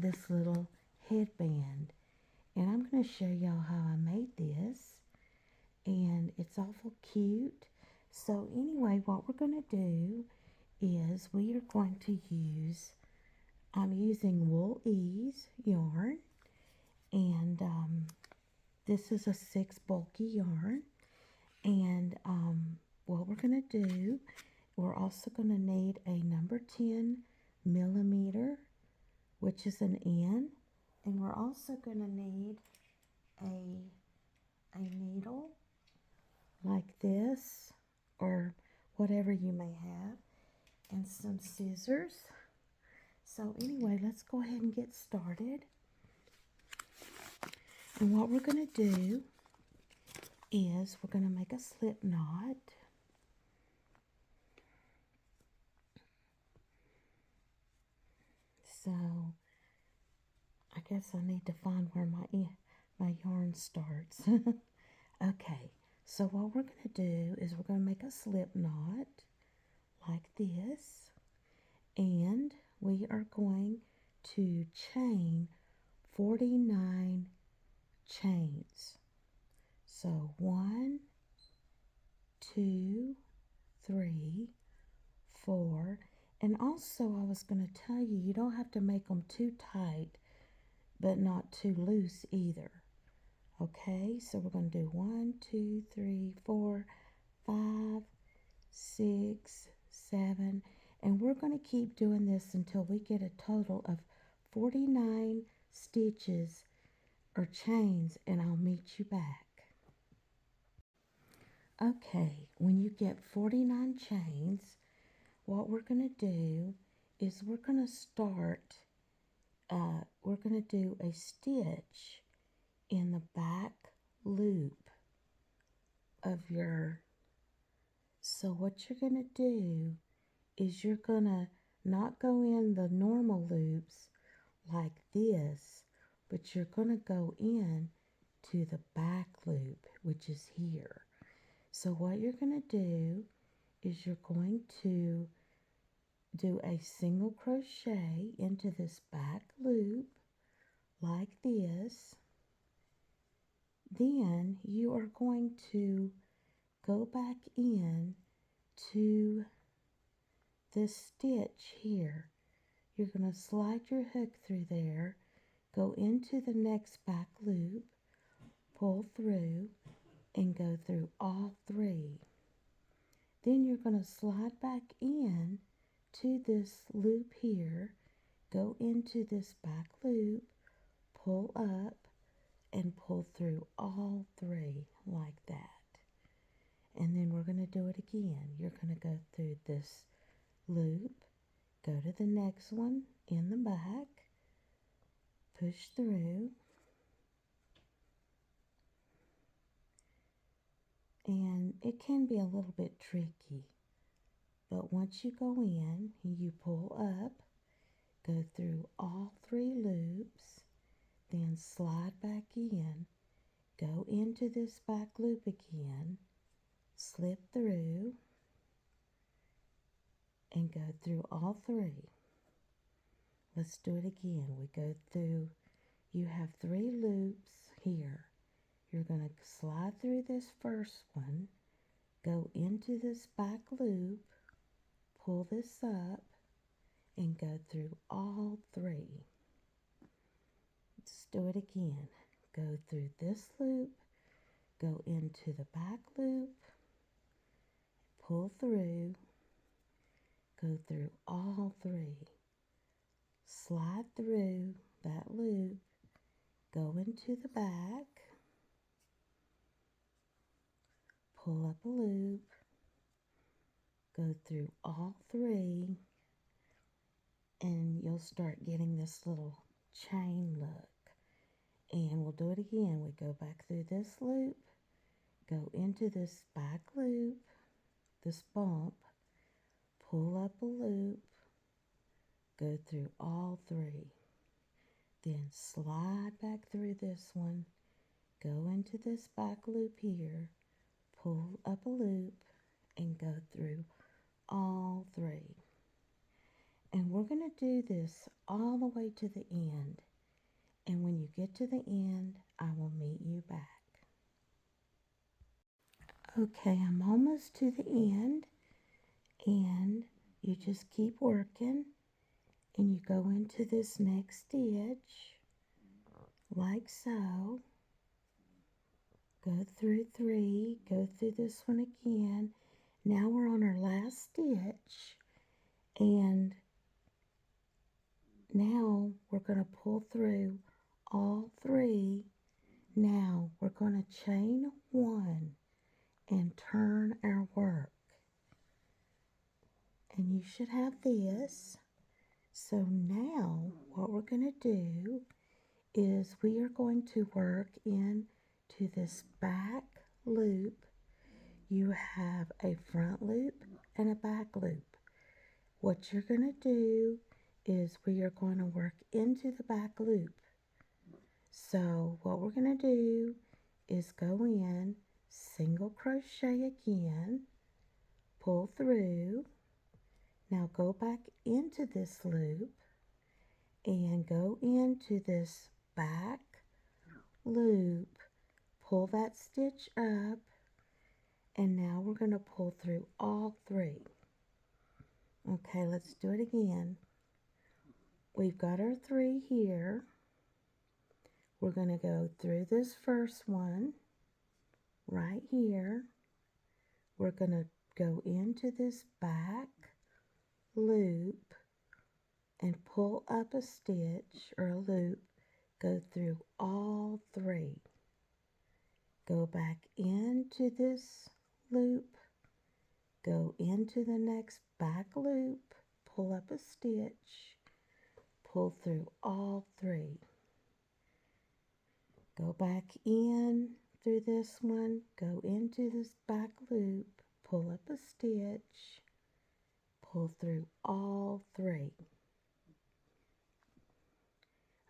this little headband. And I'm going to show y'all how I made this. And it's awful cute. So anyway, what we're going to do is we are going to use, I'm using Wool Ease yarn. And this is a 6 bulky yarn. And what we're going to do, we're also going to need a number 10 millimeter, which is an N. And we're also going to need a needle like this, or whatever you may have, and some scissors. So anyway, let's go ahead and get started. And what we're going to do is we're going to make a slip knot. So I guess I need to find where my yarn starts. Okay, so what we're going to do is we're going to make a slip knot like this, and we are going to chain 49 chains. So 1, 2, 3, 4, and also I was going to tell you, you don't have to make them too tight, but not too loose either. Okay, so we're going to do 1, 2, 3, 4, 5, 6, 7, and we're going to keep doing this until we get a total of 49 stitches or chains, and I'll meet you back. Okay, when you get 49 chains, what we're going to do is we're going to start, we're going to do a stitch in the back loop of your, so what you're going to do is you're going to not go in the normal loops like this, but you're going to go in to the back loop, which is here. So what you're going to do is you're going to do a single crochet into this back loop like this. Then you are going to go back in to this stitch here. You're going to slide your hook through there, go into the next back loop, pull through, and go through all 3. Then you're going to slide back in to this loop here, go into this back loop, pull up, and pull through all 3 like that. And then we're going to do it again. You're going to go through this loop, go to the next one in the back, push through, and it can be a little bit tricky, but once you go in, you pull up, go through all 3 loops, then slide back in, go into this back loop again, slip through, and go through all 3. Let's do it again. We go through, you have 3 loops here. You're going to slide through this first one, go into this back loop, pull this up, and go through all 3. Let's do it again. Go through this loop, go into the back loop, pull through, go through all 3. Slide through that loop, go into the back, pull up a loop, go through all 3, and you'll start getting this little chain look. And we'll do it again. We go back through this loop, go into this back loop, this bump, pull up a loop, go through all 3. Then slide back through this one, go into this back loop here, pull up a loop, and go through all 3. And we're going to do this all the way to the end. And when you get to the end, I will meet you back. Okay, I'm almost to the end, and you just keep working, and you go into this next stitch like so. Go through 3, go through this one again. Now we're on our last stitch, and now we're going to pull through all 3. Now we're going to chain 1 and turn our work. And you should have this. So now what we're going to do is we are going to work into this back loop. You have a front loop and a back loop. What you're going to do is we are going to work into the back loop. So what we're going to do is go in, single crochet again, pull through. Now go back into this loop and go into this back loop, pull that stitch up, and now we're going to pull through all 3. Okay, let's do it again. We've got our 3 here. We're going to go through this first one right here. We're going to go into this back loop and pull up a stitch or a loop, go through all 3. Go back into this loop, go into the next back loop, pull up a stitch, pull through all 3. Go back in through this one, go into this back loop, pull up a stitch, pull through all 3.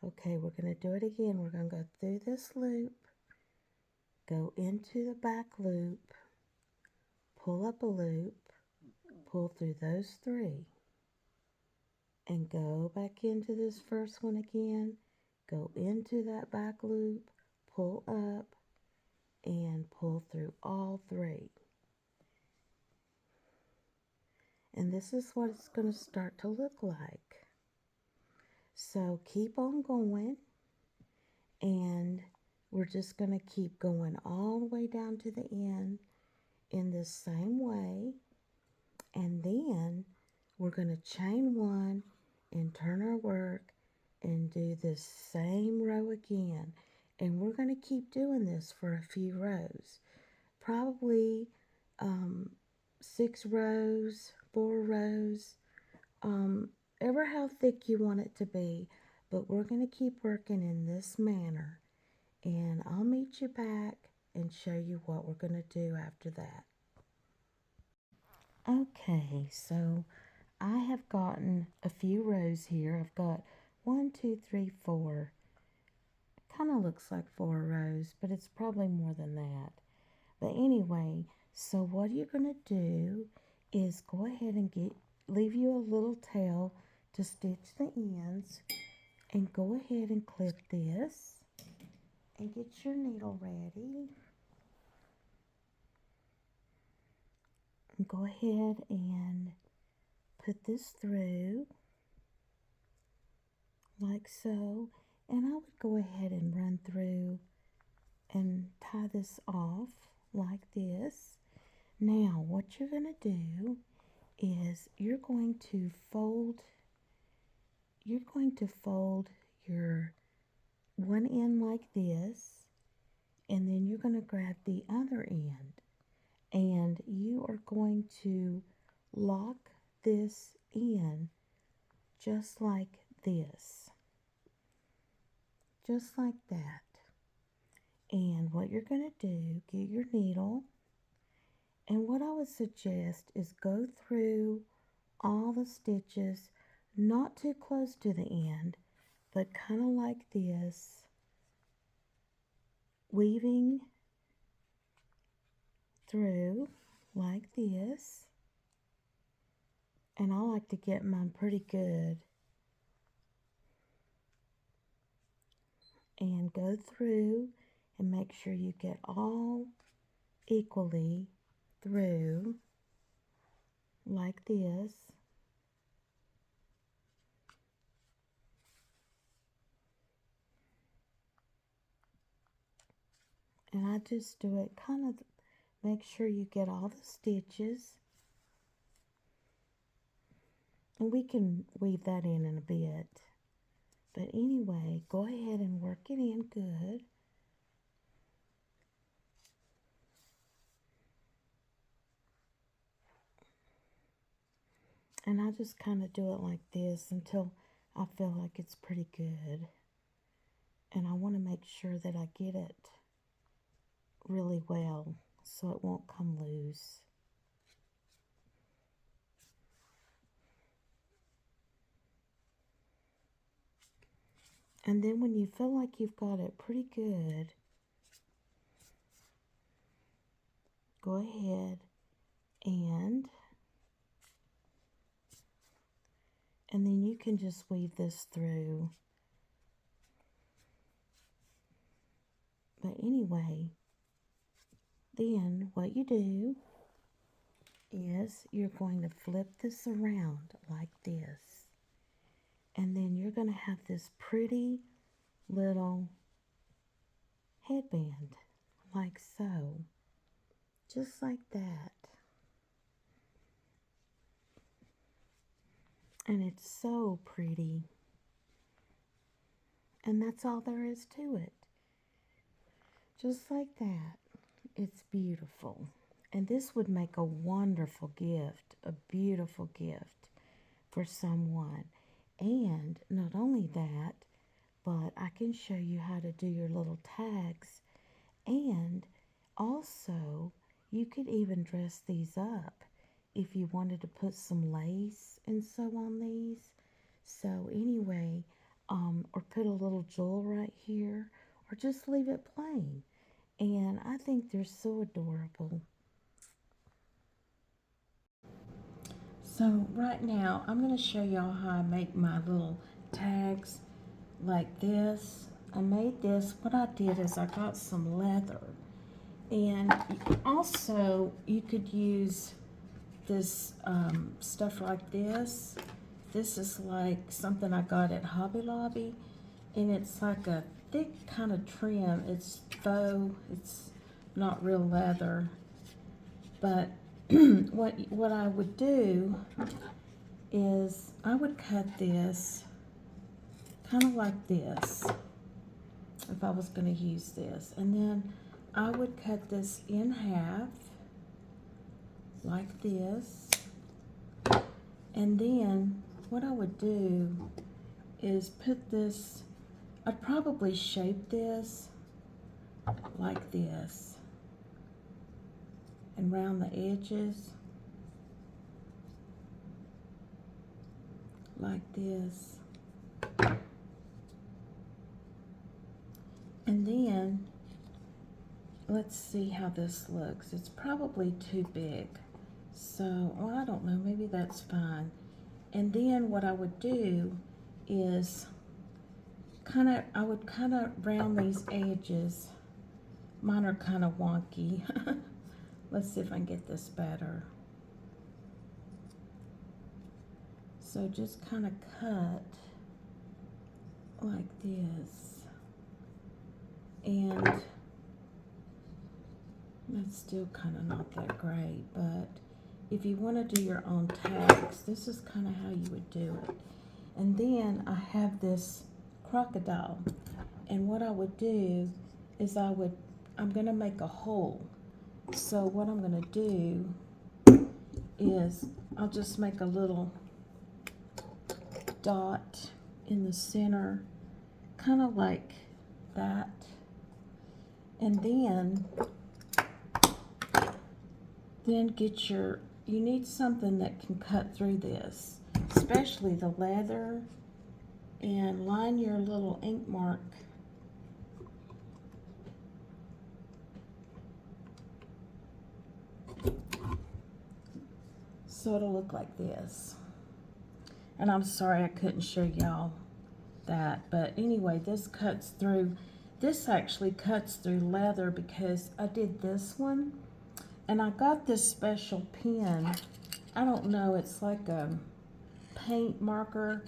Okay, we're going to do it again. We're going to go through this loop, go into the back loop, pull up a loop, pull through those 3, and go back into this first one again, go into that back loop, pull up, and pull through all 3. And this is what it's going to start to look like. So keep on going, and we're just going to keep going all the way down to the end in this same way. And then we're going to chain 1 and turn our work and do this same row again. And we're going to keep doing this for a few rows. Probably 6 rows, 4 rows, ever how thick you want it to be. But we're going to keep working in this manner. And I'll meet you back and show you what we're going to do after that. Okay, so I have gotten a few rows here. I've got 1, 2, 3, 4. Kind of looks like 4 rows, but it's probably more than that. But anyway, so what you're going to do is go ahead and leave you a little tail to stitch the ends, and go ahead and clip this and get your needle ready. And go ahead and put this through like so, and I would go ahead and run through and tie this off like this. Now what you're going to do is you're going to fold your one end like this, and then you're going to grab the other end, and you are going to lock this in just like this, just like that. And what you're going to do, get your needle, and what I would suggest is go through all the stitches, not too close to the end, but kind of like this, weaving through like this, And I like to get mine pretty good. And go through and make sure you get all equally through like this. And I just do it kind of, make sure you get all the stitches. And we can weave that in a bit. But anyway, go ahead and work it in good. And I just kind of do it like this until I feel like it's pretty good. And I want to make sure that I get it really well so it won't come loose. And then when you feel like you've got it pretty good, go ahead and then you can just weave this through. But anyway, then what you do is you're going to flip this around like this. And then you're going to have this pretty little headband, like so. Just like that. And it's so pretty. And that's all there is to it. Just like that. It's beautiful. And this would make a wonderful gift, a beautiful gift for someone. And not only that, but I can show you how to do your little tags. And also, you could even dress these up if you wanted to put some lace and so on these. So anyway, or put a little jewel right here, or just leave it plain. And I think they're so adorable. So right now, I'm going to show y'all how I make my little tags like this. I made this, what I did is I got some leather. And also, you could use this stuff like this. This is like something I got at Hobby Lobby. And it's like a thick kind of trim. It's faux. It's not real leather. But what I would do is I would cut this kind of like this if I was going to use this. And then I would cut this in half like this. And then what I would do is put this, I'd probably shape this like this and round the edges like this. And then let's see how this looks. It's probably too big, so well, I don't know, maybe that's fine. And then what I would do is I would kind of round these edges. Mine are kind of wonky. Let's see if I can get this better. So just kind of cut like this. And that's still kind of not that great, but if you want to do your own tags, this is kind of how you would do it. And then I have this crocodile, and what I would do is I'm going to make a hole. So what I'm going to do is I'll just make a little dot in the center, kind of like that. And then get you need something that can cut through this, especially the leather, and line your little ink mark so it'll look like this. And I'm sorry I couldn't show y'all that, but anyway, this cuts through, this actually cuts through leather because I did this one and I got this special pen. I don't know, it's like a paint marker,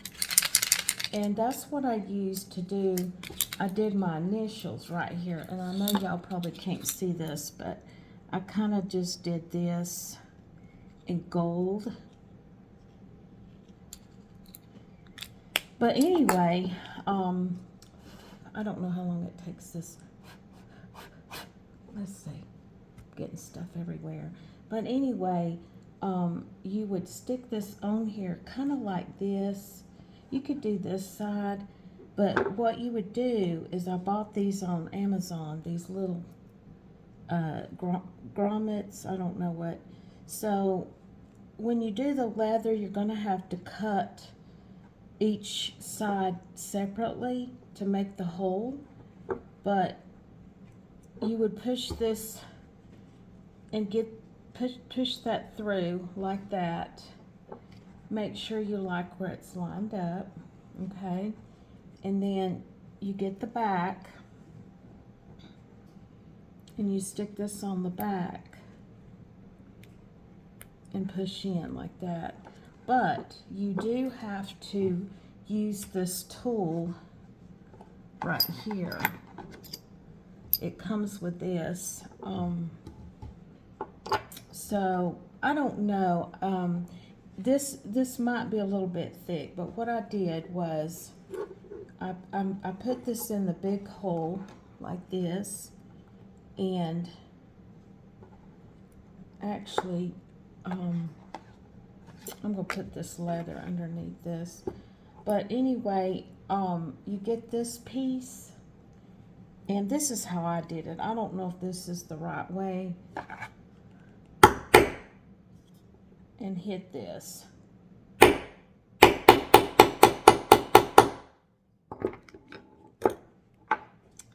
and that's what I used to do. I did my initials right here, and I know y'all probably can't see this, but I kind of just did this in gold. But anyway, I don't know how long it takes this. Let's see, getting stuff everywhere. But anyway, you would stick this on here kind of like this. You could do this side, but what you would do is, I bought these on Amazon, these little grommets, I don't know what. So when you do the leather, you're going to have to cut each side separately to make the hole, but you would push this and push that through like that. Make sure you like where it's lined up, okay? And then you get the back and you stick this on the back and push in like that. But you do have to use this tool right here. It comes with this. So I don't know. This might be a little bit thick, but what I did was I put this in the big hole like this, and actually I'm going to put this leather underneath this. But anyway, you get this piece, and this is how I did it. I don't know if this is the right way. And hit this.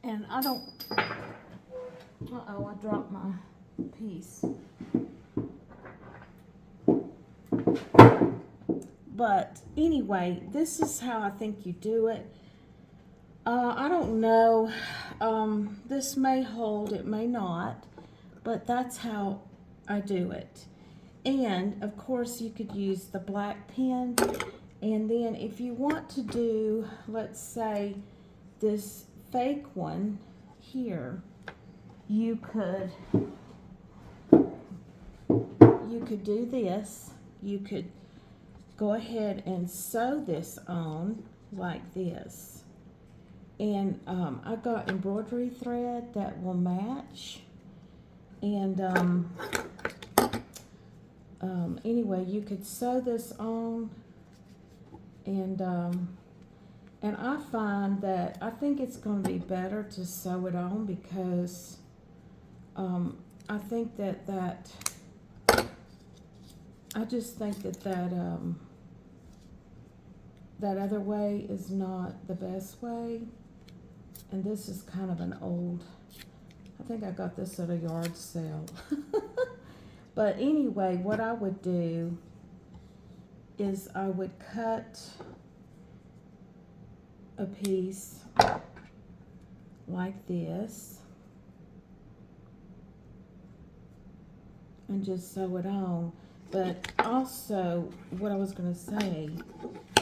And I don't, uh-oh, I dropped my piece. But anyway, this is how I think you do it. I don't know, this may hold, it may not, but that's how I do it. And of course you could use the black pen, and then if you want to do, let's say, this fake one here, you could do this. You could go ahead and sew this on like this. And I got embroidery thread that will match. And anyway, you could sew this on, and I find that I think it's going to be better to sew it on, because I think that I just think that other way is not the best way. And this is kind of an old, I think I got this at a yard sale. But anyway, what I would do is I would cut a piece like this and just sew it on. But also, what I was going to say,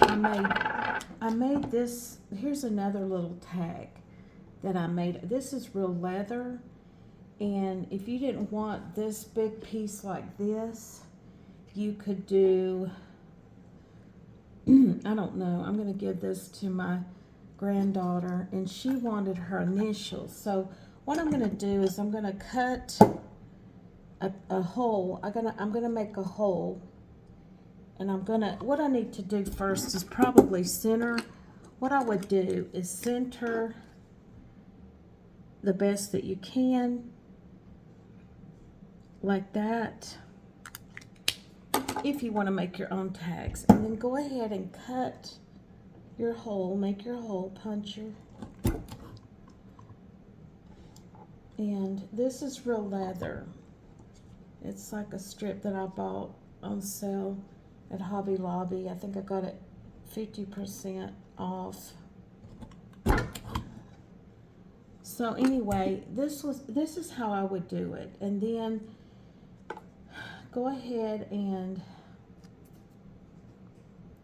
I made this, here's another little tag that I made. This is real leather, and if you didn't want this big piece like this, you could do, I don't know, I'm going to give this to my granddaughter, and she wanted her initials. So what I'm going to do is I'm going to cut a hole. I'm gonna make a hole, and what I need to do first is probably center. What I would do is center the best that you can, like that, if you want to make your own tags. And then go ahead and cut your hole, make your hole puncher. And this is real leather. It's like a strip that I bought on sale at Hobby Lobby. I think I got it 50% off. So anyway, this is how I would do it. And then go ahead and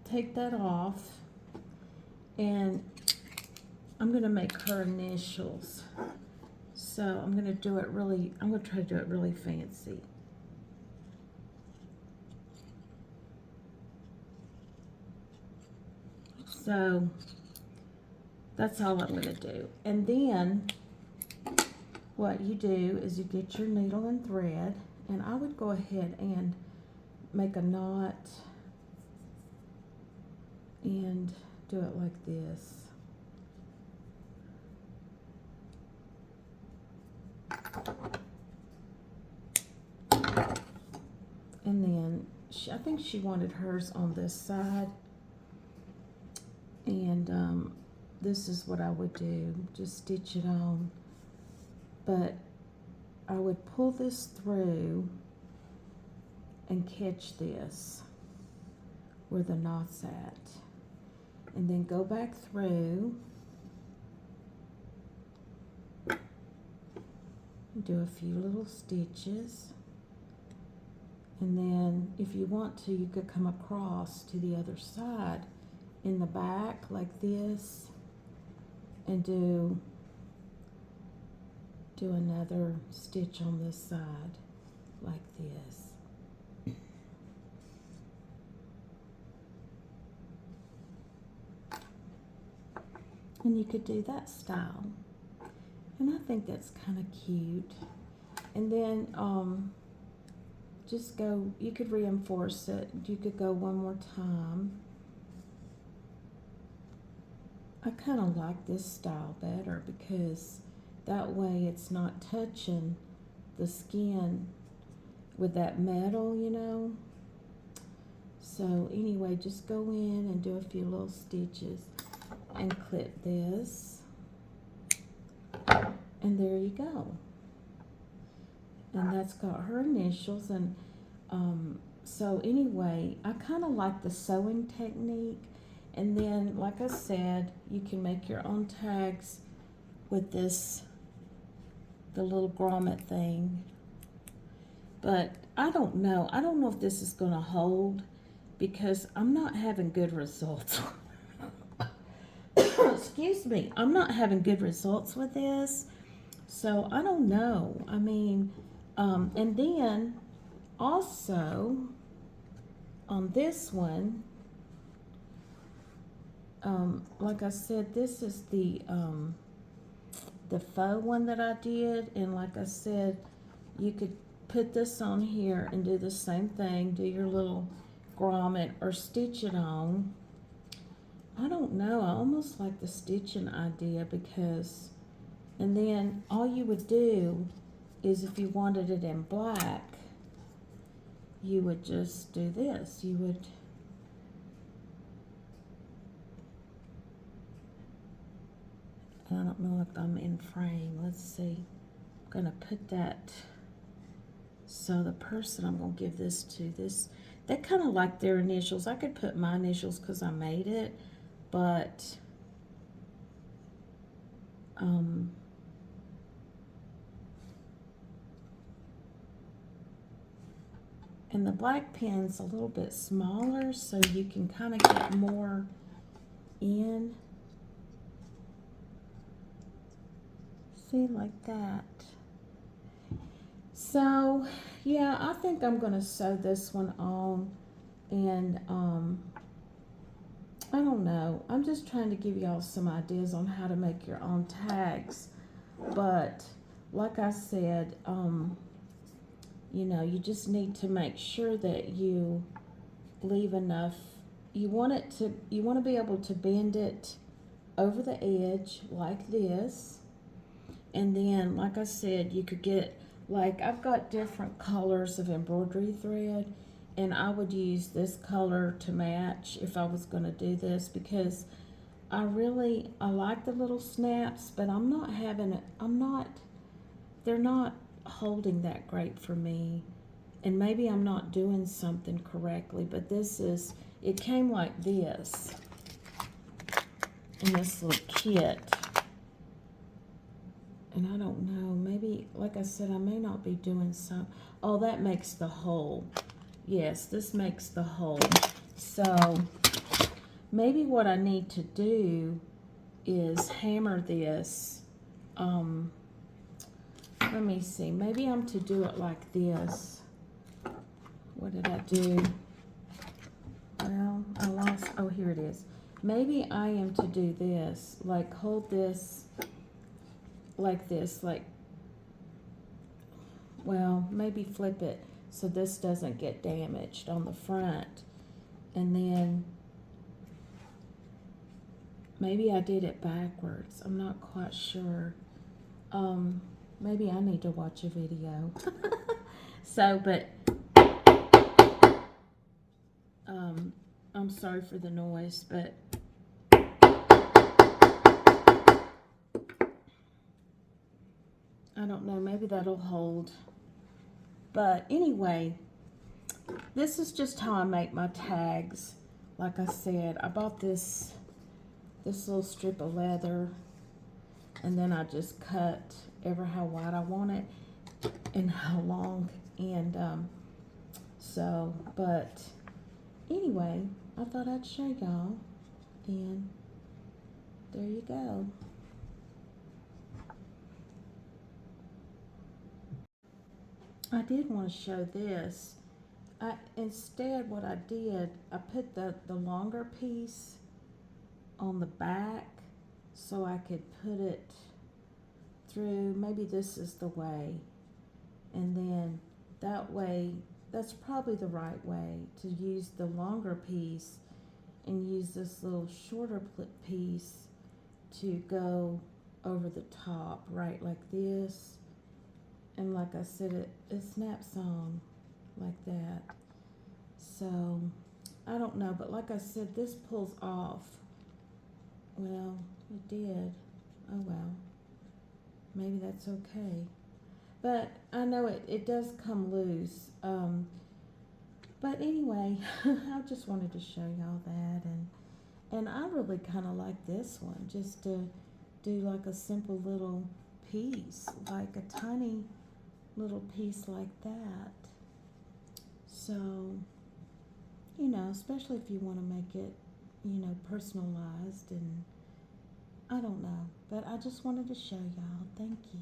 take that off, and I'm going to make her initials. So I'm going to try to do it really fancy. So that's all I'm going to do. And then what you do is you get your needle and thread, and I would go ahead and make a knot and do it like this. And then I think she wanted hers on this side, and this is what I would do, just stitch it on. But I would pull this through and catch this where the knot's at, and then go back through and do a few little stitches. And then if you want to, you could come across to the other side in the back like this and do another stitch on this side like this. And you could do that style. And I think that's kind of cute. And then just go, you could reinforce it. You could go one more time. I kind of like this style better because that way it's not touching the skin with that metal, you know. So anyway, just go in and do a few little stitches and clip this. And there you go. And that's got her initials. And so anyway, I kind of like the sewing technique. And then, like I said, you can make your own tags with this, the little grommet thing. But I don't know. I don't know if this is going to hold because I'm not having good results. Excuse me. I'm not having good results with this. So I don't know. I mean, and then also on this one, like I said, this is the faux one that I did, and like I said, you could put this on here and do the same thing, do your little grommet or stitch it on. I don't know, I almost like the stitching idea because, and then all you would do is if you wanted it in black, you would just do this. You would I don't know if I'm in frame. Let's see. I'm going to put that. So the person I'm going to give this to, they kind of like their initials. I could put my initials because I made it, but and the black pen's a little bit smaller, so you can kind of get more in. See, like that. So, yeah, I think I'm going to sew this one on, and I don't know. I'm just trying to give y'all some ideas on how to make your own tags, but like I said, you know, you just need to make sure that you leave enough. You want to be able to bend it over the edge like this. And then, like I said, you could get, like, I've got different colors of embroidery thread, and I would use this color to match if I was going to do this, because I like the little snaps, but they're not holding that great for me. And maybe I'm not doing something correctly, but it came like this. in this little kit. And I don't know, maybe, like I said, I may not be doing some. Oh, that makes the hole. Yes, this makes the hole. So maybe what I need to do is hammer this. Let me see. Maybe I'm to do it like this. What did I do? Well, I lost. Oh, here it is. Maybe I am to do this. Like hold this like this. Like, well, maybe flip it so this doesn't get damaged on the front. And then maybe I did it backwards. I'm not quite sure. Maybe I need to watch a video. So, but I'm sorry for the noise, but I don't know, maybe that'll hold. But anyway, this is just how I make my tags. Like I said, I bought this little strip of leather, and then I just cut ever how wide I want it and how long. And but anyway, I thought I'd show y'all, and there you go. I did want to show this. Instead, what I did, I put the longer piece on the back so I could put it through. Maybe this is the way, and then that way, that's probably the right way to use the longer piece and use this little shorter piece to go over the top, right, like this. And like I said, it snaps on like that. So I don't know, but like I said, this pulls off. Well, it did. Oh well, maybe that's okay. But I know it does come loose. But anyway, I just wanted to show y'all that, and I really kind of like this one, just to do like a simple little piece, like a tiny little piece like that. So, you know, especially if you want to make it, you know, personalized, and I don't know, but I just wanted to show y'all. Thank you.